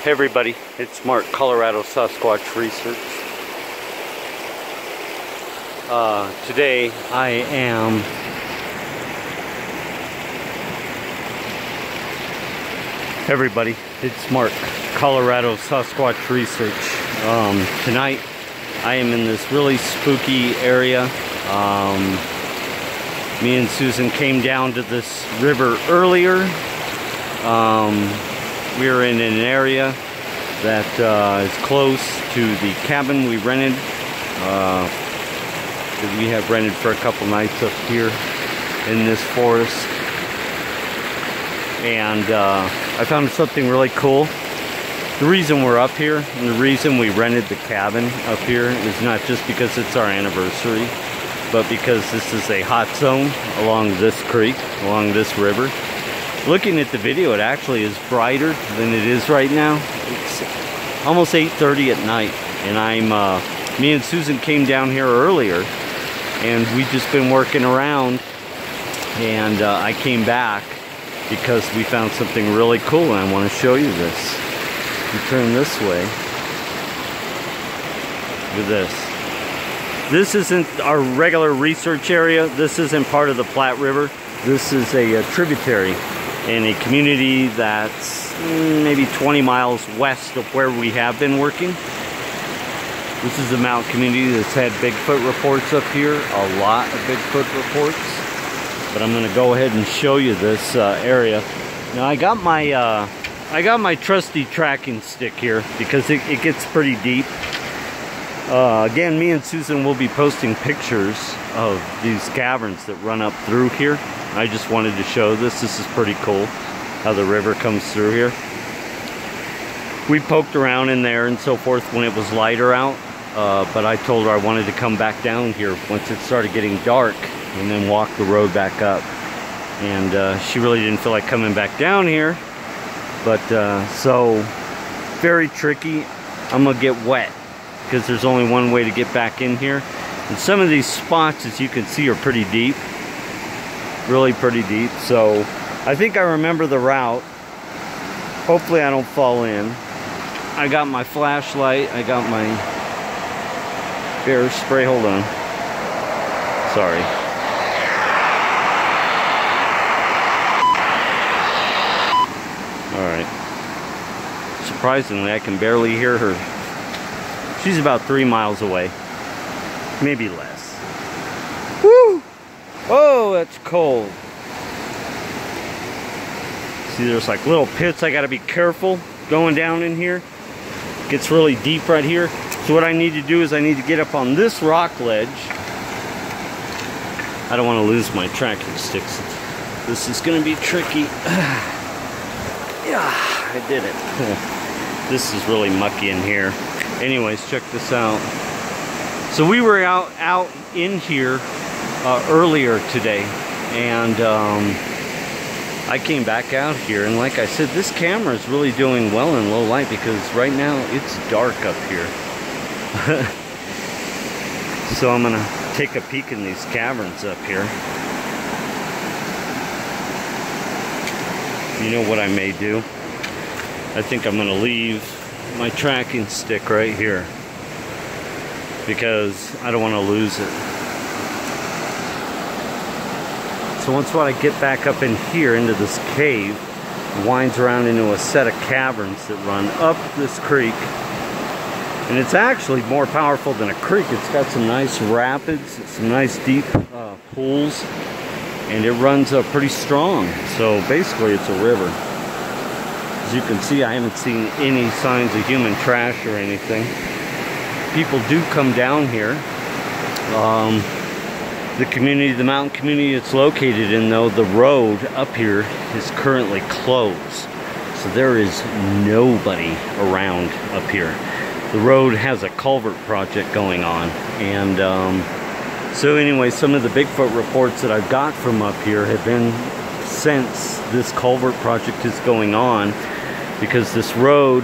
Hey everybody, it's Mark, Colorado Sasquatch Research. Today I am everybody, it's Mark, Colorado Sasquatch Research. Tonight I am in this really spooky area. Me and Susan came down to this river earlier. We're in an area that is close to the cabin we rented. We have rented for a couple nights up here in this forest. And I found something really cool. The reason we're up here and the reason we rented the cabin up here is not just because it's our anniversary, but because this is a hot zone along this creek, along this river. Looking at the video, it actually is brighter than it is right now. It's almost 8:30 at night, and me and Susan came down here earlier, and we've just been working around, and I came back because we found something really cool, and I want to show you this. You turn this way. Look at this. This isn't our regular research area. This isn't part of the Platte River. This is a tributary in a community that's maybe 20 miles west of where we have been working. This is a mountain community that's had Bigfoot reports up here, a lot of Bigfoot reports. But I'm gonna go ahead and show you this area. Now I got my trusty tracking stick here because it gets pretty deep. Again, me and Susan will be posting pictures of these caverns that run up through here. I just wanted to show this. This is pretty cool, how the river comes through here. We poked around in there and so forth when it was lighter out, but I told her I wanted to come back down here once it started getting dark and then walk the road back up. And she really didn't feel like coming back down here, but so very tricky. I'm gonna get wet because there's only one way to get back in here. And some of these spots, as you can see, are pretty deep. Really pretty deep. So I think I remember the route. Hopefully I don't fall in. I got my flashlight. I got my bear spray. Hold on. Sorry. Alright. Surprisingly, I can barely hear her. She's about 3 miles away. Maybe less. Woo! Oh, that's cold. See, there's like little pits. I gotta be careful going down in here. It gets really deep right here. So what I need to do is I need to get up on this rock ledge. I don't want to lose my tracking sticks. This is gonna be tricky. Yeah, I did it. This is really mucky in here. Anyways, check this out. So we were out in here earlier today, and I came back out here, and like I said, this camera is really doing well in low light because right now it's dark up here. So I'm gonna take a peek in these caverns up here. You know what I may do? I think I'm gonna leave my tracking stick right here because I don't want to lose it. So once I get back up in here into this cave, it winds around into a set of caverns that run up this creek. And it's actually more powerful than a creek. It's got some nice rapids, some nice deep pools, and it runs pretty strong. So basically it's a river. As you can see, I haven't seen any signs of human trash or anything. People do come down here. The community, the mountain community it's located in, though, the road up here is currently closed. So there is nobody around up here. The road has a culvert project going on. And so anyway, some of the Bigfoot reports that I've got from up here have been since this culvert project is going on, because this road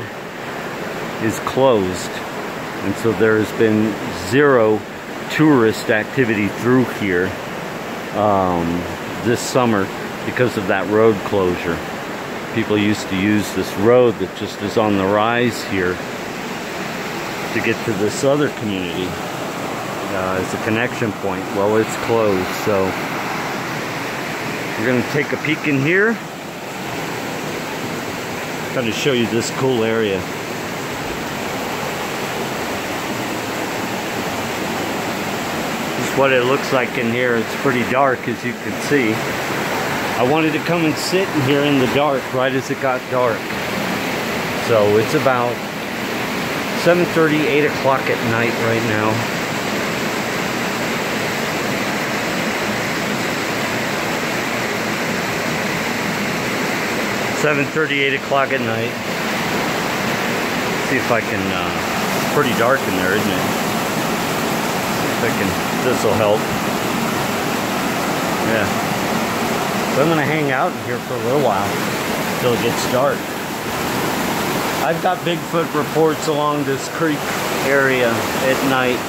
is closed, and so there has been zero tourist activity through here this summer because of that road closure. people used to use this road that just is on the rise here to get to this other community as a connection point. Well, it's closed, so we're going to take a peek in here. Kind of show you this cool area. This is what it looks like in here. It's pretty dark, as you can see. I wanted to come and sit in here in the dark right as it got dark. So it's about 7:30, 8 o'clock at night right now. $7:30, 8 o'clock at night. See if I can, it's pretty dark in there, isn't it? See if I can, this will help. Yeah. So I'm going to hang out here for a little while until it gets dark. I've got Bigfoot reports along this creek area at night.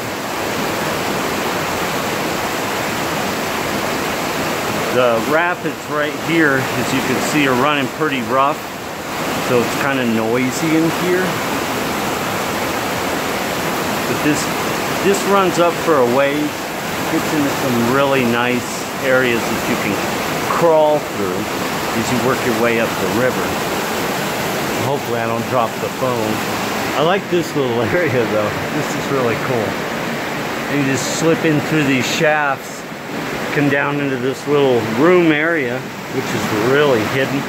The rapids right here, as you can see, are running pretty rough, so it's kind of noisy in here. But this runs up for a ways, gets into some really nice areas that you can crawl through as you work your way up the river. Hopefully I don't drop the phone. I like this little area though. This is really cool. And you just slip in through these shafts, come down into this little room area, which is really hidden.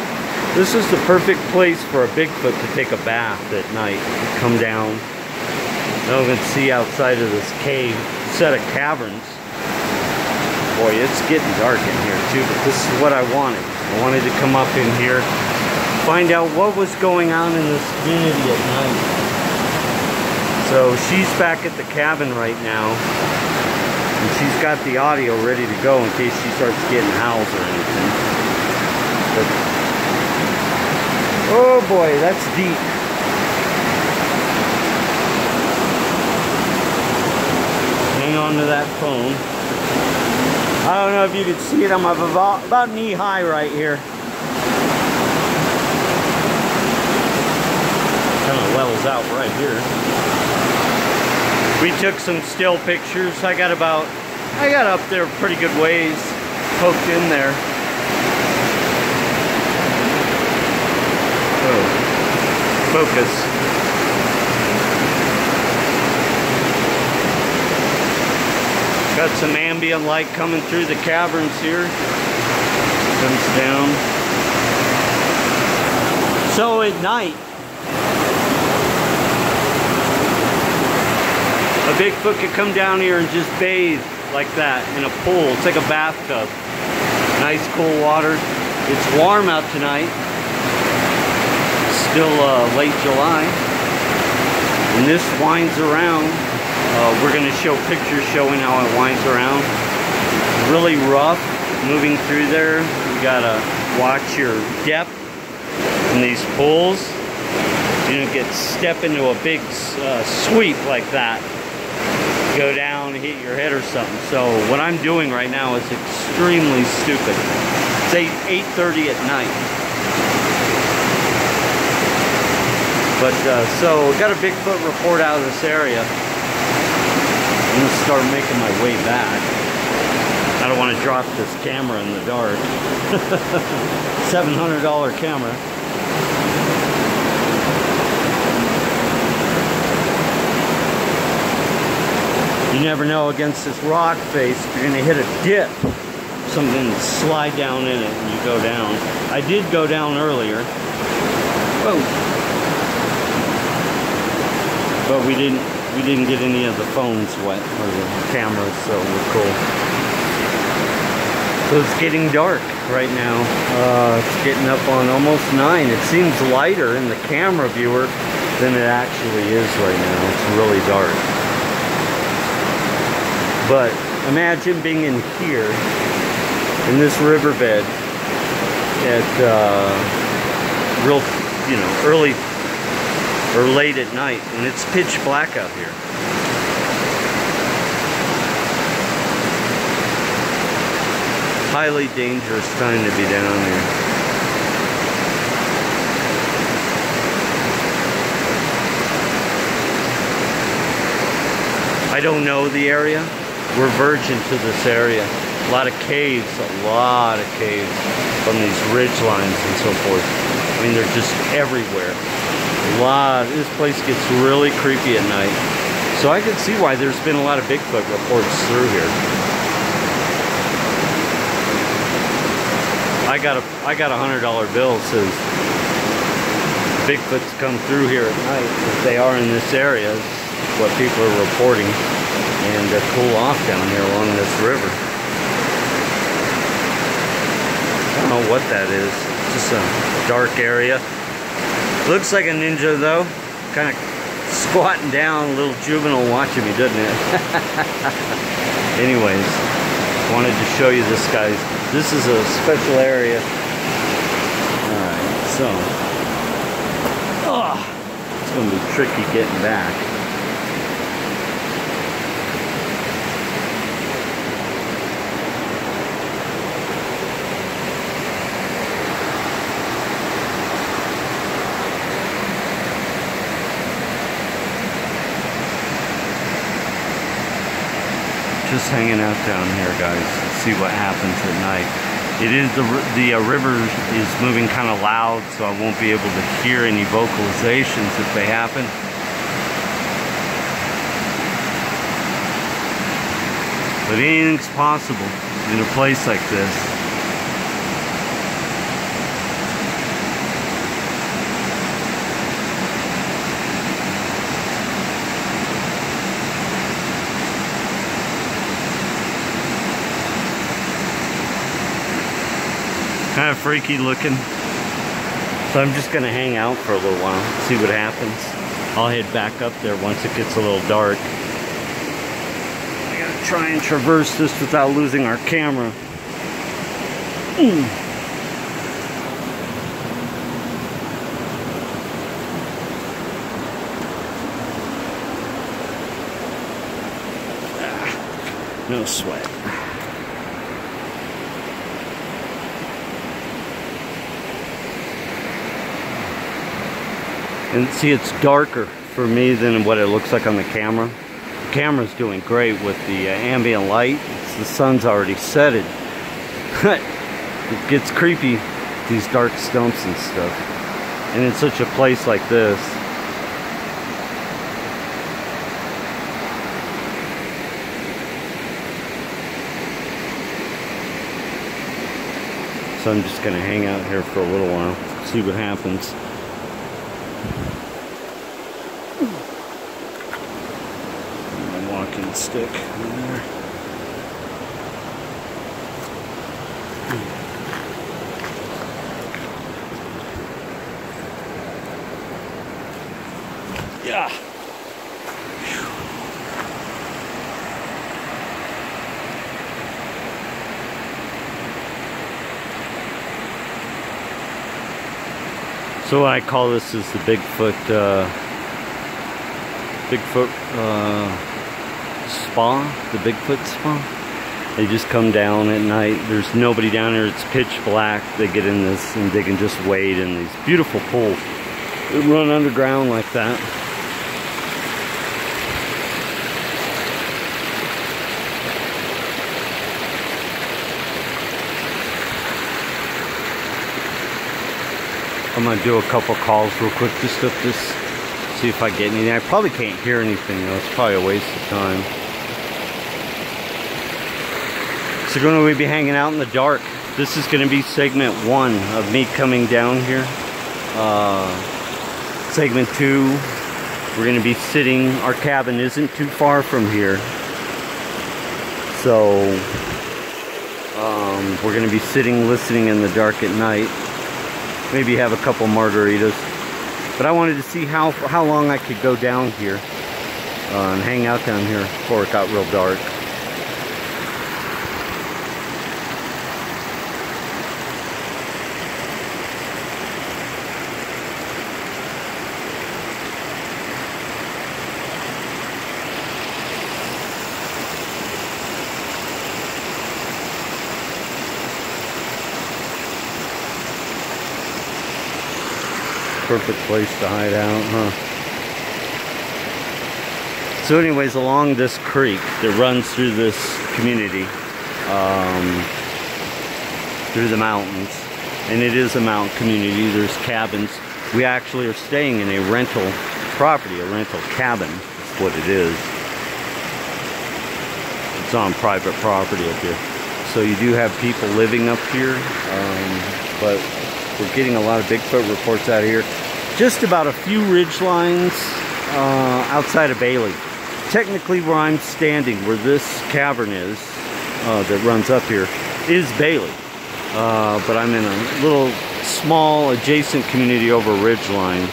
This is the perfect place for a Bigfoot to take a bath at night. Come down. Now we can see outside of this cave, set of caverns. Boy, it's getting dark in here too, but this is what I wanted. I wanted to come up in here, find out what was going on in this community at night. So she's back at the cabin right now, and she's got the audio ready to go in case she starts getting howls or anything. But, oh boy, that's deep. Hang on to that phone. I don't know if you can see it. I'm about knee high right here. Kind of levels out right here. We took some still pictures. I got up there pretty good ways, poked in there. Oh, focus. Got some ambient light coming through the caverns here. Comes down. So at night, a Bigfoot could come down here and just bathe like that in a pool. It's like a bathtub. Nice cool water. It's warm out tonight. Still late July. And this winds around. We're going to show pictures showing how it winds around. Really rough moving through there. You got to watch your depth in these pools. You don't step into a big sweep like that. Go down and hit your head or something. So what I'm doing right now is extremely stupid. It's 8:30 at night. But so got a Bigfoot report out of this area. I'm going to start making my way back. I don't want to drop this camera in the dark. $700 camera. You never know against this rock face if you're going to hit a dip. Something slide down in it and you go down. I did go down earlier. Whoa. But we didn't get any of the phones wet or the cameras, so we're cool. So it's getting dark right now. It's getting up on almost 9. It seems lighter in the camera viewer than it actually is right now. It's really dark. But imagine being in here, in this riverbed, at real, early or late at night, and it's pitch black out here. Highly dangerous time to be down here. I don't know the area. We're virgin to this area. A lot of caves from these ridge lines and so forth. I mean, they're just everywhere. This place gets really creepy at night. So I can see why there's been a lot of Bigfoot reports through here. I got a $100 bill that says Bigfoots come through here at night. If they are in this area, is what people are reporting. And they cool off down here along this river. I don't know what that is. Just a dark area. Looks like a ninja though. Kind of squatting down, a little juvenile watching me, doesn't it? Anyways, wanted to show you this, guys. This is a special area. Alright, so it's gonna be tricky getting back. Just hanging out down here, guys, to see what happens at night. It is the river is moving kind of loud, so I won't be able to hear any vocalizations if they happen. But anything's possible in a place like this. Kind of freaky looking. So I'm just gonna hang out for a little while, see what happens. I'll head back up there once it gets a little dark. I gotta try and traverse this without losing our camera. No sweat. And see, it's darker for me than what it looks like on the camera. The camera's doing great with the ambient light. The sun's already setting. It gets creepy, these dark stumps and stuff. And in such a place like this. So I'm just gonna hang out here for a little while, see what happens. Walking stick in there. Yeah. So what I call this is the Bigfoot spa, the Bigfoot spa. They just come down at night. There's nobody down there. It's pitch black. They get in this and they can just wade in these beautiful pools. They run underground like that. I'm gonna do a couple calls real quick just up this, see if I get anything. I probably can't hear anything though. It's probably a waste of time. So we're going to be hanging out in the dark. This is going to be segment 1 of me coming down here. Segment 2, we're going to be sitting. Our cabin isn't too far from here. So we're going to be sitting, listening in the dark at night. Maybe have a couple margaritas. But I wanted to see how long I could go down here and hang out down here before it got real dark. Perfect place to hide out, huh? So anyways, along this creek that runs through this community, through the mountains, and it is a mountain community, there's cabins. We actually are staying in a rental property, a rental cabin is what it is. It's on private property up here. So you do have people living up here, but we're getting a lot of Bigfoot reports out of here. Just about a few ridge lines outside of Bailey. Technically where I'm standing, where this cavern is, that runs up here, is Bailey. But I'm in a little small adjacent community over ridge line.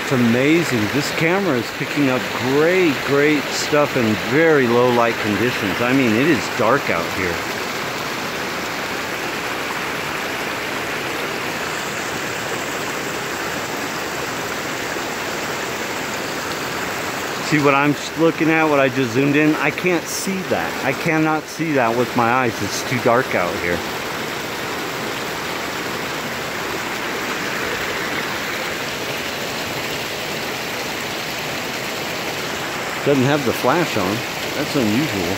It's amazing. This camera is picking up great stuff in very low light conditions. I mean, it is dark out here. See what I'm looking at, what I just zoomed in? I can't see that. I cannot see that with my eyes. It's too dark out here. Doesn't have the flash on. That's unusual.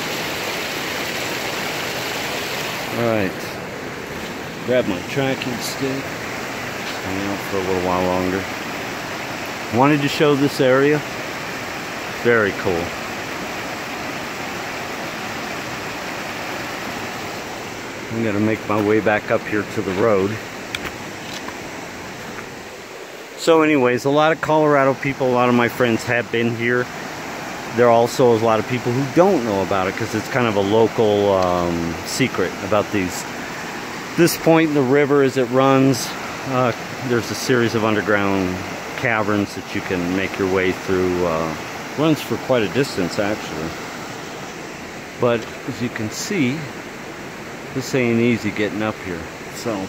Alright. Grab my tracking stick. Hang out for a little while longer. Wanted to show this area. Very cool. I'm gonna make my way back up here to the road. So anyways, a lot of Colorado people, a lot of my friends have been here. There also is a lot of people who don't know about it because it's kind of a local secret about this point in the river as it runs. There's a series of underground caverns that you can make your way through. Runs for quite a distance actually. But as you can see, this ain't easy getting up here. So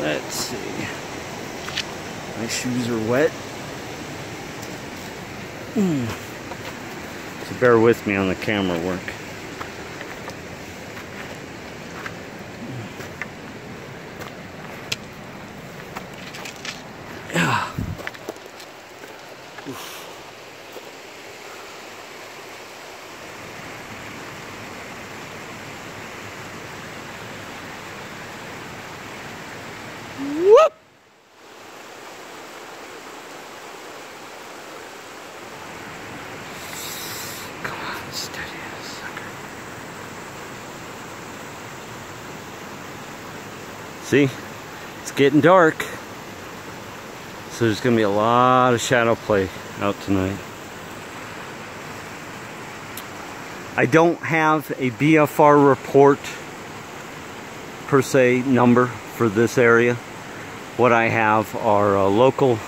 let's see. My shoes are wet. So bear with me on the camera work. Yeah. Whoop! Steady as a sucker. See, it's getting dark, so there's gonna be a lot of shadow play out tonight. I don't have a BFR report per se number for this area. What I have are local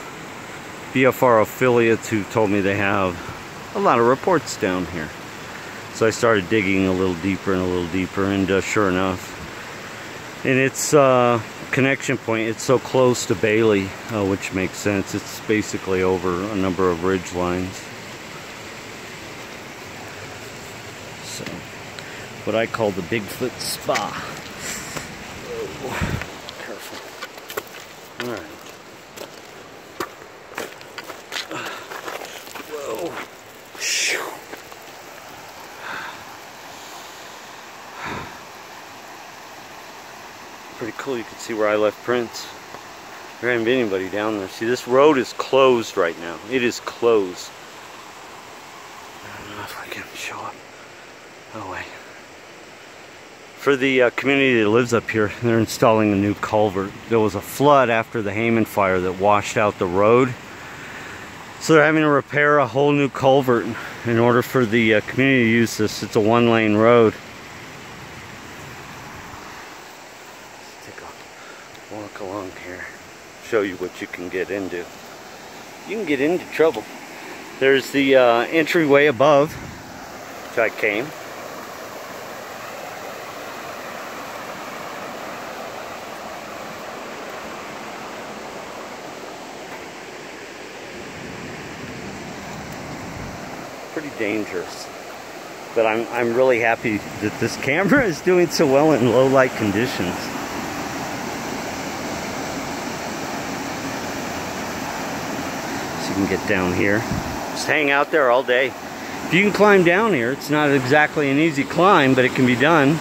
BFR affiliates who told me they have a lot of reports down here. So I started digging a little deeper and sure enough. And it's connection point, it's so close to Bailey, which makes sense. It's basically over a number of ridge lines. So, what I call the Bigfoot Spa. Whoa. Careful. Alright. Whoa. Pretty cool. You can see where I left prints. There hasn't been anybody down there. See, this road is closed right now. It is closed. I don't know if I can show up. Oh wait. For the community that lives up here, they're installing a new culvert. There was a flood after the Hayman fire that washed out the road. So they're having to repair a whole new culvert in order for the community to use this. It's a one-lane road. Walk along here, show you what you can get into. You can get into trouble. There's the entryway above, which I came. pretty dangerous. But I'm really happy that this camera is doing so well in low light conditions. So you can get down here. Just hang out there all day. If you can climb down here, it's not exactly an easy climb, but it can be done.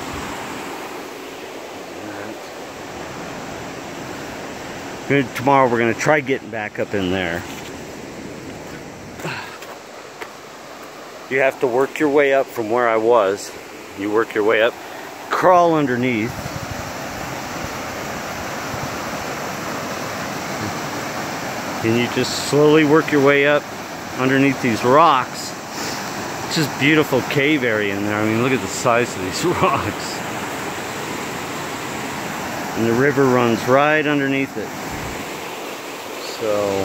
Tomorrow we're going to try getting back up in there. You have to work your way up from where I was. You work your way up, crawl underneath. And you just slowly work your way up underneath these rocks. It's just beautiful cave area in there. I mean, look at the size of these rocks. And the river runs right underneath it. So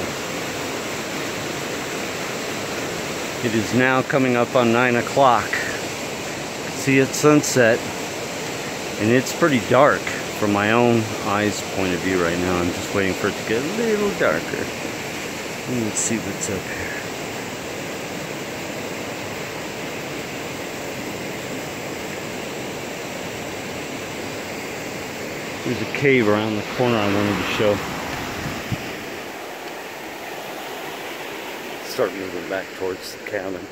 it is now coming up on 9 o'clock. See it's sunset, and it's pretty dark from my own eyes point of view right now. I'm just waiting for it to get a little darker. Let's see what's up here. There's a cave around the corner I wanted to show. Start moving back towards the cabin.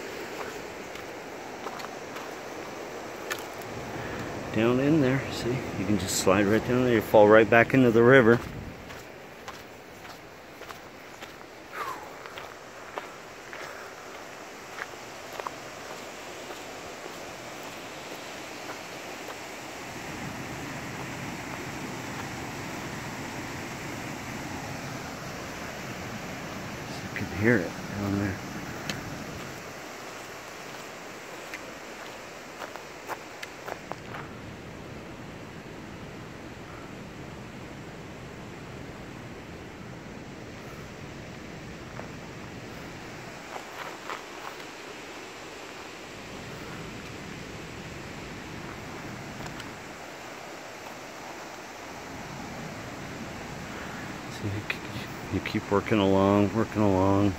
Down in there, see? You can just slide right down there. You fall right back into the river. You can hear it down there. You keep working along, working along.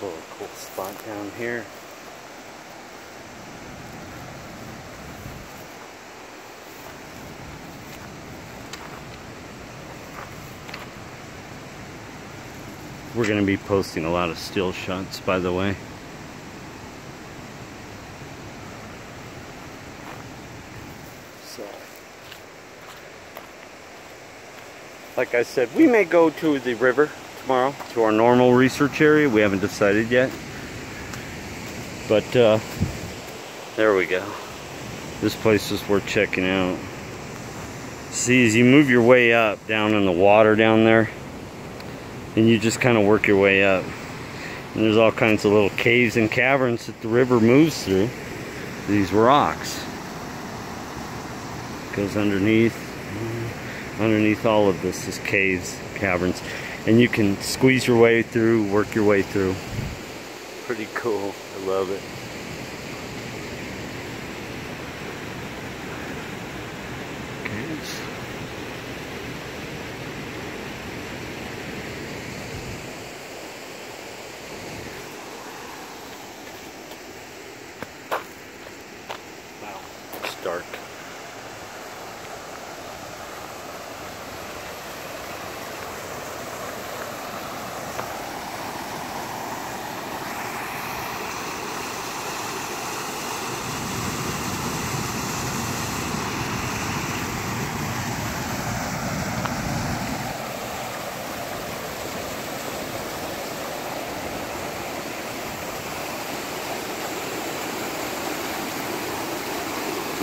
A little cool spot down here. We're going to be posting a lot of still shots, by the way. Like I said, we may go to the river tomorrow, to our normal research area. We haven't decided yet. But, there we go. This place is worth checking out. See, as you move your way up, down in the water down there, and you just kind of work your way up. And there's all kinds of little caves and caverns that the river moves through. These rocks. Goes underneath. Underneath all of this is caves, caverns, and you can squeeze your way through, work your way through. Pretty cool. I love it. Caves. Wow, it's dark.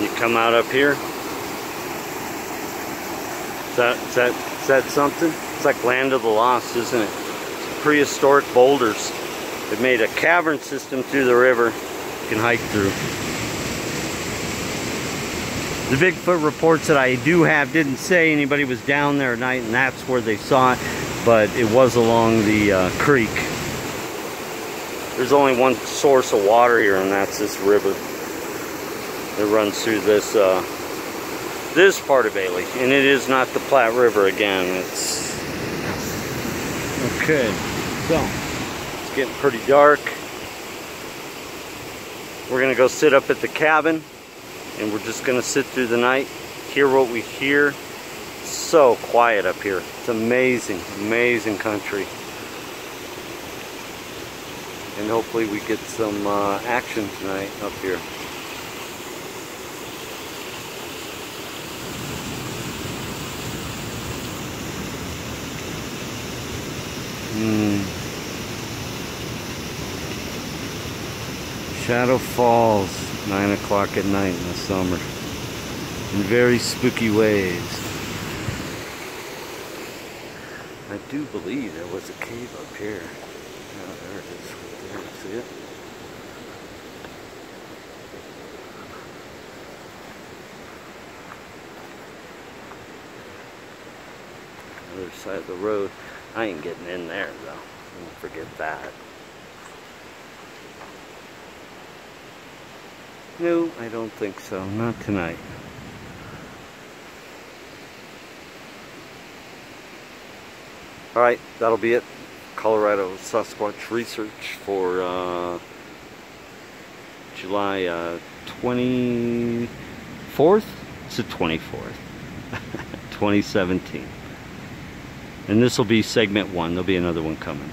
You come out up here. Is that something? It's like Land of the Lost, isn't it? It's prehistoric boulders. They've made a cavern system through the river you can hike through. The Bigfoot reports that I do have didn't say anybody was down there at night, and that's where they saw it, but it was along the creek. There's only one source of water here, and that's this river. It runs through this this part of Bailey, and it is not the Platte River again. It's Okay, so it's getting pretty dark. We're gonna go sit up at the cabin and we're just gonna sit through the night, hear what we hear. It's so quiet up here. It's amazing, amazing country. And hopefully we get some action tonight up here. Shadow Falls, 9 o'clock at night in the summer, in very spooky ways. I do believe there was a cave up here. Oh, there it is, right there, see it? Other side of the road. I ain't getting in there though, don't forget that. No, I don't think so. Not tonight. Alright, that'll be it. Colorado Sasquatch Research for July 24th? It's the 24th. 2017. And this will be segment 1. There'll be another one coming.